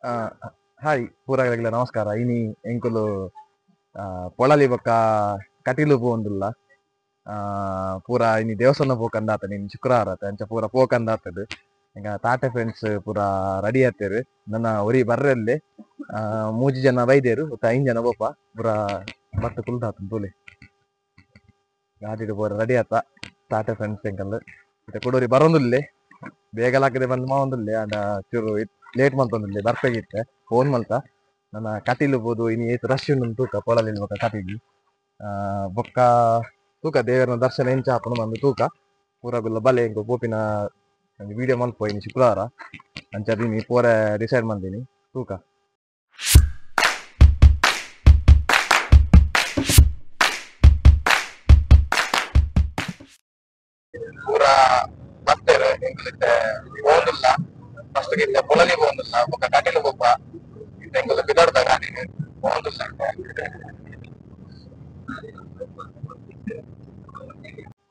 ಆ, ಹಾಯ್ ಪೂರಗಳಿಗೆ ನಮಸ್ಕಾರ ಇನಿ ಎಂಕುಲು ಪೊಳಲಿ ಬೊಕ್ಕ ಕಟೀಲು ಪೋಂದುಲ್ಲ ಆ ಪೂರ ಇನಿ ದೇವಸ್ಥಾನ ಪೋಕಂದಾತ ನೀನು ಶುಕ್ರವಾರ ಅಂಚ ಪೂರ ಪೋಕಂದಾತದು ಈಗ ತಾಟೆ ಫ್ರೆಂಡ್ಸ್ ಪೂರ ರೆಡಿ ಆತೇರು ನನ್ನ ಒರಿ ಬರ್ರಲ್ಲಿ ಮೂಜಿ ಜನ ಬೈದೇರು ಒತ್ತ 5 ಜನ ಬೋಪ ಪೂರ ಬತ್ತು ಕುಲ್ದಾತ ತೂಲೆ ಗಾಡಿಡು ಪೂರ ರೆಡಿ ಆತ ತಾಟೆ ಫ್ರೆಂಡ್ಸ್ ಎಂಕಲ್ ಮತ್ತೆ ಕೊಡೋರಿ ಬರೋಂದುಲ್ಲೆ ಬೇಗ ಲಾಕದೆ ಬಂದು ಮಾವೊಂದುಲ್ಲೆ ಆಂಡ ಚೂರು ಲೇಟ್ ಮಲ್ತೊಂದುಲ್ಲೆ ಬರ್ಪೆಗಿತ್ತೆ ಫೋನ್ ಮಲ್ತ ನನ್ನ ಕಟೀಲು ಬೋದು ಇನಿ ಏತ್ ರಶ್ ಉಂಡು ತೂಕ ಪೊಳಲಿ ಬೊಕ್ಕ ಕಟೀಲು ಬೊಕ್ಕ ತೂಕ ದೇವರನ ದರ್ಶನ ಎಂಚ ಆಪುಂಡು ಮಂದು ತೂಕ ಪೂರಗುಲ್ಲ ಬಲೆ ಎಂಕು ಪೋಪಿನ ವಿಡಿಯೋ ಮಲ್ಪೋಯಿನಿ ಶುಕ್ರವಾರ ಅಂಚದಿನಿ ಪೂರ ಡಿಸೈಡ್ ಮಂದಿನಿ ತೂಕ ಪೂರ ಬರ್ತಾರೆ ಎಂಕುಲಿತ್ತೆ ಹೋಗುದಿಲ್ಲ ಫಸ್ಟ್ ಗಿತ್ತೆ ಪೊಳಲಿ ಹೋಗುದಿಲ್ಲ ಬೊಕ್ಕ ಕಟೀಲು ಬೊಕ್ಕ ಎಂಕುಲು ಬಿದಡ್ದ ಗಾಡಿ ಹೋಗುದಿಲ್ಲ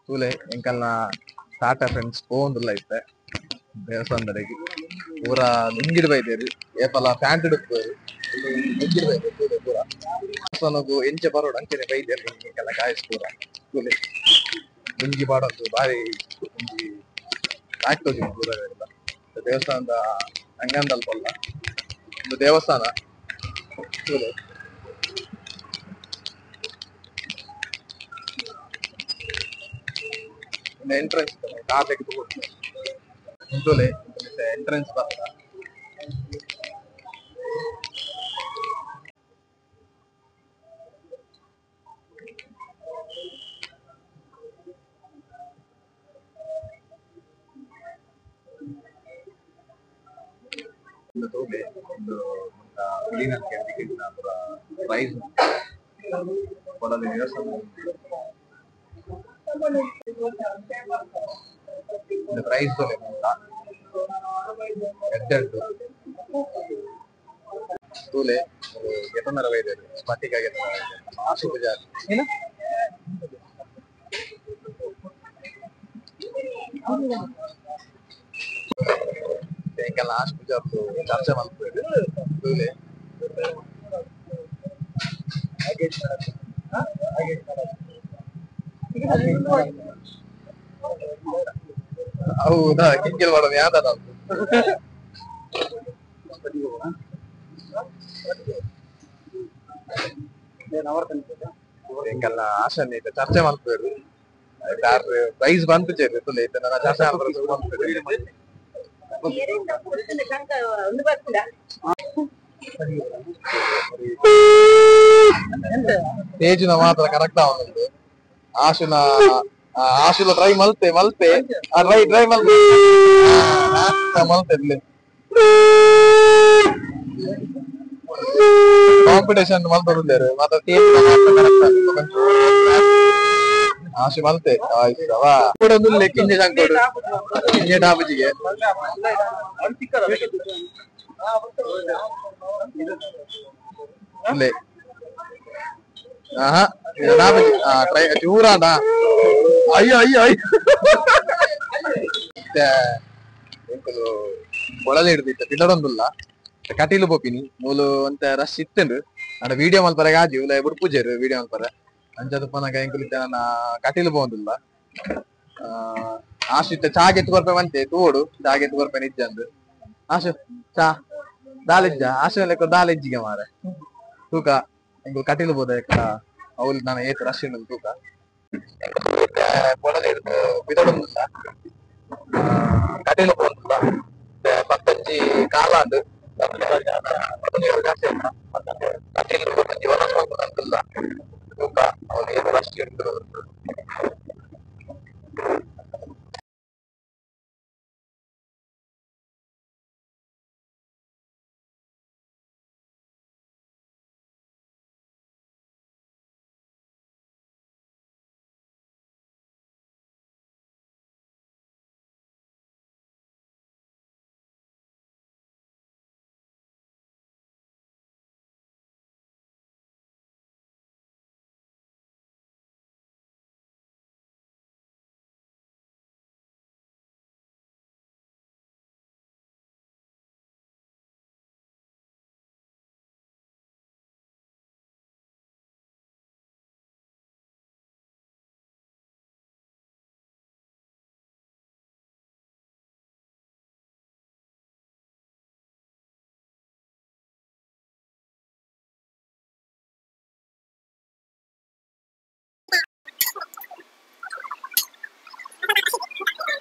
ತೂಲೆ ಎಂಕಲ್ನ ಟಾಟಾ ಫ್ರೆಂಡ್ಸ್ ಹೋಗುದಿಲ್ಲ ಇತ್ತೆ ದೇವಸ್ಥಾನದಡೆಗೆ ಪೂರ ಲುಂಗಿಡ್ ಬೈದೇರು ಏಪಲ ಪ್ಯಾಂಟ್ ಇಡುತ್ತೇರು ಲುಂಗಿಡ್ ಬೈದೇರು ತೂಲೆ ಪೂರ ದೇವಸ್ಥಾನಗು ಎಂಚ ಬರೋಡು ಅಂಚನೆ ಬೈದೇರು ನಿಂಗೆಲ್ಲ ಕಾಯಿಸ್ ಪೂರ ತೂಲೆ ಲುಂಗಿ ಬಾಡೋದು ಬಾರಿ ಒಂಜಿ ಆಗ್ತದೆ ಪೂರ ದೇವಸ್ಥಾನದ ಅಂಗಂದಲ್ಪಲ್ಲ ಒಂದು ದೇವಸ್ಥಾನ ತೂಲೆ ಎಂಟ್ರೆನ್ಸ್ ಕಾರ್ ತೆಗೆದು ಎಂತೋಲೆ ಎಂಟ್ರೆನ್ಸ್ ಬರ್ತಾ ತೋಲೆ ಒಂದು ಕ್ಲೀನರ್ ಟಿಕೆಟ್ ಪೂರ ಪ್ರೈಸ್ ಕೊಡಲಿ ದೇವಸ್ಥಾನ ಪ್ರೈಸ್ ತೋಲೆ ಎಡ್ಡೆಡ್ಡು ತೂಲೆ ಗೆತನರ ವೈದ್ಯರು ಸ್ಫಟಿಕ ಗೆತನರ ಆಶು ಪೂಜಾರಿ ಏನು ಎಂಕಲ್ನ ಆಶು ಪೂಜಾರ್ದು ಚರ್ಚೆ ಮಲ್ಪುವೆರು ತೂಲೆ ಹೌದಾ ಕಿಂಗೆಲ್ ಮಾಡೋದು ಯಾವ್ದಾರ ಎಂಕಲ್ನ ಆಶನೆ ಚರ್ಚೆ ಮಲ್ಪುವೆರು ಪ್ರೈಸ್ ಬಂತು ಚೇರು ತುಲೆ ನನ್ನ ಚರ್ಚೆ ಮಲ್ಪುವೆರು ಸ್ಟೇಜಿನ ಮಾತ್ರ ಕರೆಕ್ಟ್ ಆಗುದು ಆಶುನ ಆಶುಲ ಟ್ರೈ ಮಲ್ಪೆ ಮಲ್ಪೆ ಟ್ರೈ ಮಲ್ಪೆ ಮಲ್ಪೆ ಕಾಂಪಿಟೇಷನ್ ಮಲ್ಪಡುತ್ತೇರು ಮತ್ತೆ ಆಶು ಮಲ್ತೆ ಕೂಡ ಒಂದು ಕಿಂಜೆ ಸಂಕೋಡು ಕಿಂಜೆ ಡಾಬುಜಿಗೆ ಇಲ್ಲೇ ಆಹಾ ಡಾಬುಜಿ ಟ್ರೈ ಚೂರಾದ ಅಯ್ಯೋ ಅಯ್ಯೋ ಅಯ್ಯೋ ಎಂಕುಲು ಕೊಳಲೆ ಹಿಡ್ದಿತ್ತ ಪಿಲ್ಲಡೊಂದುಲ್ಲ ಕಟೀಲು ಪೋಪಿನಿ ಮೂಲು ಅಂತ ರಶ್ ಇತ್ತಂಡು ಅಂಡ ವಿಡಿಯೋ ಮಲ್ಪರೆ ಗಾಜಿ ಉಲ ಎಬುಡು ಪೂಜೆರು ವಿಡಿಯೋ ಮಲ್ಪರೆ ಅಂಚದ ಪನಗ ಎಂಕುಲಿತ್ತ ನನ್ನ ಕಟೀಲು ಪೋಂದುಲ್ಲ ಆಶು ಇತ್ತ ಚಾ ಗೆತ್ತು ಬರ್ಪೆ ಮಂತೆ ತೋಡು ಚಾ ಗೆತ್ತು ಬರ್ಪೆ ನಿಜ್ಜಂದು ಆಶು ಚಾ ದಾಲೆಜ್ಜ ಆಶು ಲೆಕ್ಕ ದಾಲೆಜ್ಜಿಗೆ ಮಾರೆ ತೂಕ ಎಂಕುಲು ಕಟೀಲು ಬೋದ ಅವಳು ನಾನು ಏತ್ ರಶ್ ಉಂಡು ತೂಕ ಕೊಳಲೆ ಹಿಡ್ದು ಬಿದೊಡೊಂದುಲ್ಲ ಕಟೀಲು ಪೋಂದುಲ್ಲ ಪತ್ತಂಜಿ ಕಾಲಾಂಡ್ ಜೀವನ ತೂಕ ಅವನಿಗೆ ರಶ್ ಉಂಟು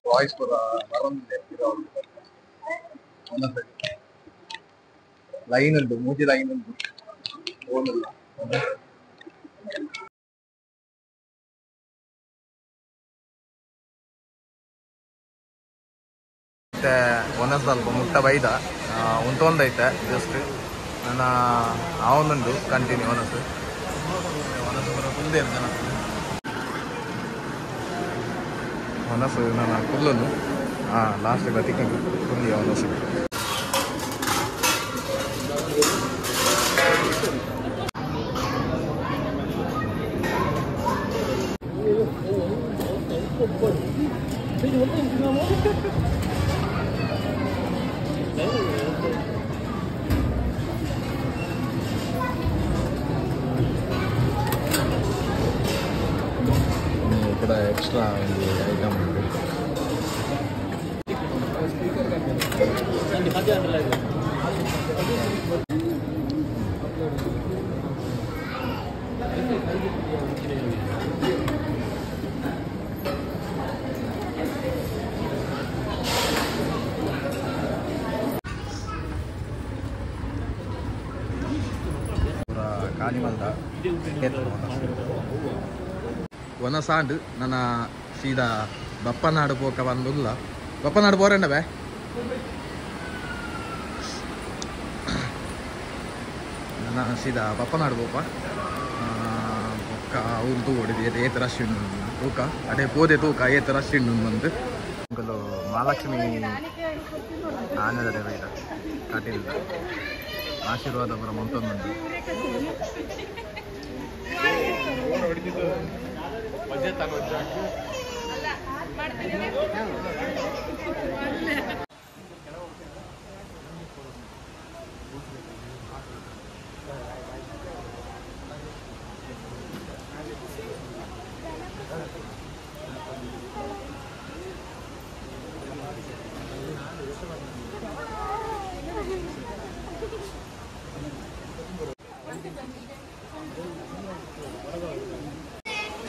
ವಾಯ್ಸ್ ಕೂಡ ಲೈನ್ ಉಂಟು ಮೂಜಿ ಲೈನ್ ಉಂಟು ಹೋಗಲ್ಲ ಮತ್ತೆ ಒಂದೊಂದು ಸ್ವಲ್ಪ ಮುಟ್ಟ ಬೈದ ಉಂಟೊಂದೈತೆ ಜಸ್ಟ್ ನನ್ನ ಅವನುಂಟು ಕಂಟಿನ್ಯೂ ಒನಸು ಬರೋ ಫುಲ್ದೇ ಜನ ಒನಸು ನನ್ನ ಫುಲ್ಲನ್ನು ಲಾಸ್ಟ್ ಬದಿಗೆ ಫುಲ್ಲಿ ಒನಸು ఇక్కడ ఎక్స్ట్రా ఐటమ్ ఉంది ಕಾಣಿಮಲ್ದ ಒನಸಾಂಡ್ ನನ್ನ ಸೀದಾ ಬಪ್ಪನಾಡು ಪೋಕ ಬಂದುಲ್ಲ ಬಪ್ಪನಾಡು ಬೋರಂಡವೇ ನನ್ನ ಸೀದಾ ಬಪ್ಪನಾಡು ಪೋಪ ಪೊಕ್ಕ ಅವ್ರು ತೂಡಿದು ಏತ ರಶ್ ಉಂಡು ತೂಕ ಅದೇ ಪೋದೆ ತೂಕ ಏತ ರಶ್ ಉಂಡು ಬಂದು ಅಂಕಲು ಮಹಾಲಕ್ಷ್ಮಿ ಆನೆದ ದೇವೈದ ಕಟೀಲ್ ಆಶೀರ್ವಾದ ಪುರ ಮೊಂತೊಂದುಂಟು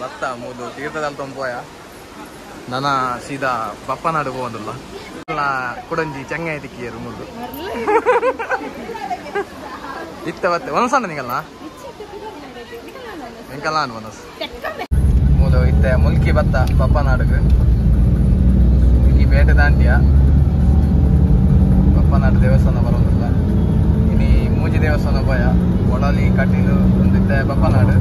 ಭತ್ತ ಮೂದು ತೀರ್ಥದಲ್ಲಿ ತೊಂಬೋಯ ನನ್ನ ಸೀದಾ ಬಪ್ಪನಾಡು ಹೋಗಂದಿಲ್ಲ ಕುಡಂಜಿ ಚೆಂಗಾಯ ತಿಕ್ಕಿಯರು ಮೂದು ಇತ್ತ ಬತ್ತೆ ಒಂದ್ಸಣ್ಣ ನಿಂಗಲ್ಲ ನಿಂಕಲ್ಲ ಅನ್ ಮನಸ್ಸು ಮೂದು ಇತ್ತೆ ಮುಲ್ಕಿ ಬತ್ತ ಬಪ್ಪನಾಡುಗು ಮುಲ್ಕಿ ಪೇಟೆ ದಾಂಡ್ಯ ಬಪ್ಪನಾಡು ದೇವಸ್ಥಾನ ಬರೋದಿಲ್ಲ ಇನಿ ಮೂಜಿ ದೇವಸ್ಥಾನ ಭಯ ಒಳಲಿ ಕಟೀಲು ಒಂದಿತ್ತೆ ಬಪ್ಪನಾಡು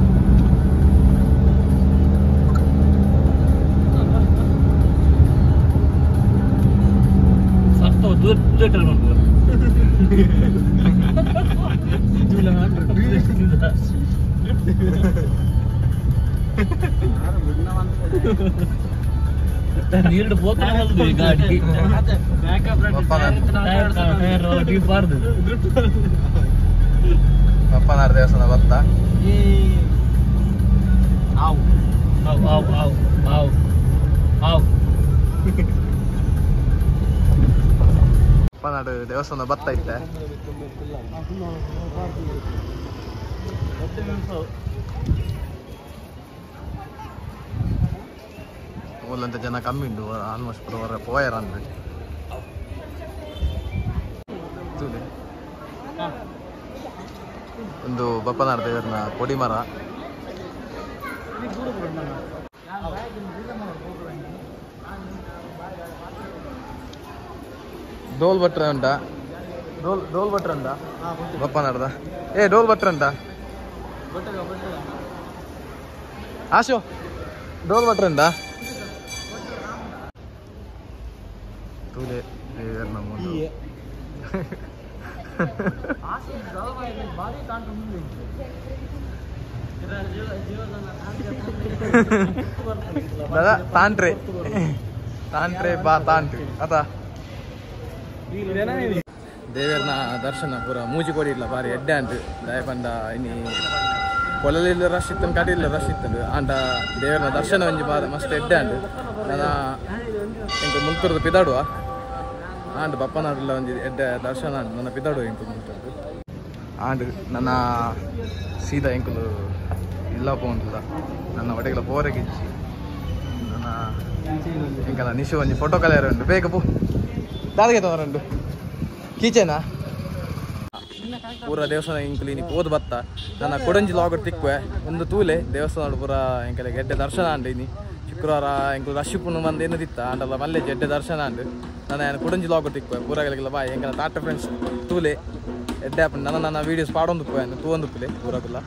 ಬಪ್ಪನಾಡು ದೇವಸ್ಥಾನ ಬತ್ತ ಬಪ್ಪನಾಡು ದೇವಸ್ಥಾನ ಬತ್ತ ಇತ್ತೆ ಊರ್ಲಂತ ಜನ ಕಮ್ಮಿ ಉಂಟು ಆಲ್ಮೋಸ್ಟ್ ಪುರ ಪೋಯರ್ ಅಂದ್ಬಿಟ್ಟು ಒಂದು ಬಪ್ಪನಾಡು ದೇವರನ ಕೊಡಿಮರ ಡೋಲ್ ಭಟ್ರ ಉಂಟಾ ಡೋಲ್ ಭಟ್ರ ಉಂಟಾ ಬಪ್ಪನಾಡ್ದ ಡೋಲ್ ಭಟ್ರ ಉಂಟಾ ಆಶು ಡೋಲ್ ಭಟ್ರ ಉಂಟಾ ತೂಲೆ ದೇವರ ನಮ್ಮದು दादा तांट्रे तांट्रे बा तांट आता ದೇವರನ ದರ್ಶನ ಪೂರ ಮೂಜಿಕೋಡಿ ಇಲ್ಲ ಬಾರಿ ಎಡ್ಡೆ ಅಂಟು ದಯಪಂಡ ಇನಿ ಕೊಲಲಿಲ್ಲ ರಶ್ ಇತ್ತು ಕಡಿಲ್ಲ ರಶ್ ಇತ್ತು ಅಂಟ ದೇವರನ ದರ್ಶನ ಒಂಜಿ ಮಸ್ತ್ ಎಡ್ಡೆ ಅಂಟು ನನ್ನ ಇಂಕ ಮುಲ್ತುರ್ದು ಪಿದಾಡುವ ಆಂಡ್ ಬಪ್ಪನಾಡುಲ್ಲ ಒಂಜಿ ಎಡ್ಡೆ ದರ್ಶನ ನನ್ನ ಪಿದಾಡುವ ಇಂಕ ಮುಲ್ತುರ್ದು ಆಂಡ್ ನನ್ನ ಸೀದಾ ಇಂಕಲು ಇಲ್ಲ ಪೋಂದಿಲ್ಲ ನನ್ನ ಒಡೆಗಳ ಪೋರೆಗಿಚ್ಚಿ ನನ್ನ ಎಂಕಲ್ಲ ನಿಶು ಒಂಜಿ ಫೋಟೋ ಕಲಿಯರ್ ಉಂಡು ಬೇಗ ಪೂ ದಾದಗೆ ತೊಂದರುಂಡು ಕೀಚೇನಾ ಪೂರ ದೇವಸ್ಥಾನ ಇಂಕಲಿ ನೀ ಪೋದು ಬತ್ತ ನನ್ನ ಕೊಡಂಜಿ ಲಾಗರ್ ತಿಕ್ಕುವೆ ಒಂದು ತೂಲೆ ದೇವಸ್ಥಾನ ಪೂರ ಎಂಕಲೆ ಗೆಡ್ಡೆ ದರ್ಶನ ಅಂಡಿನಿ ಶುಕ್ರವಾರ ಎಂಕಲು ರಶ್ ಪುಣ್ಣು ಮಂದಿ ಏನದಿತ್ತ ಅಂಡಲ್ಲ ಮಲ್ಲೆ ಜಡ್ಡೆ ದರ್ಶನ ಅಂಡು ನನ್ನ ಕೊಡಂಜಿ ಲಾಗರ್ ತಿಕ್ಕುವೆ ಪೂರಗಲಿಗೆಲ್ಲ ಬಾಯ್ ಎಂಕಲ ತಾಟ ಫ್ರೆಂಡ್ಸ್ ತೂಲೆ ಎಡ್ಡೆ ನನ್ನ ವೀಡಿಯೋಸ್ ಪಾಡೊಂದು ತೂವೊಂದು ಪೂಲೆ ಪೂರಗುಲ್ಲ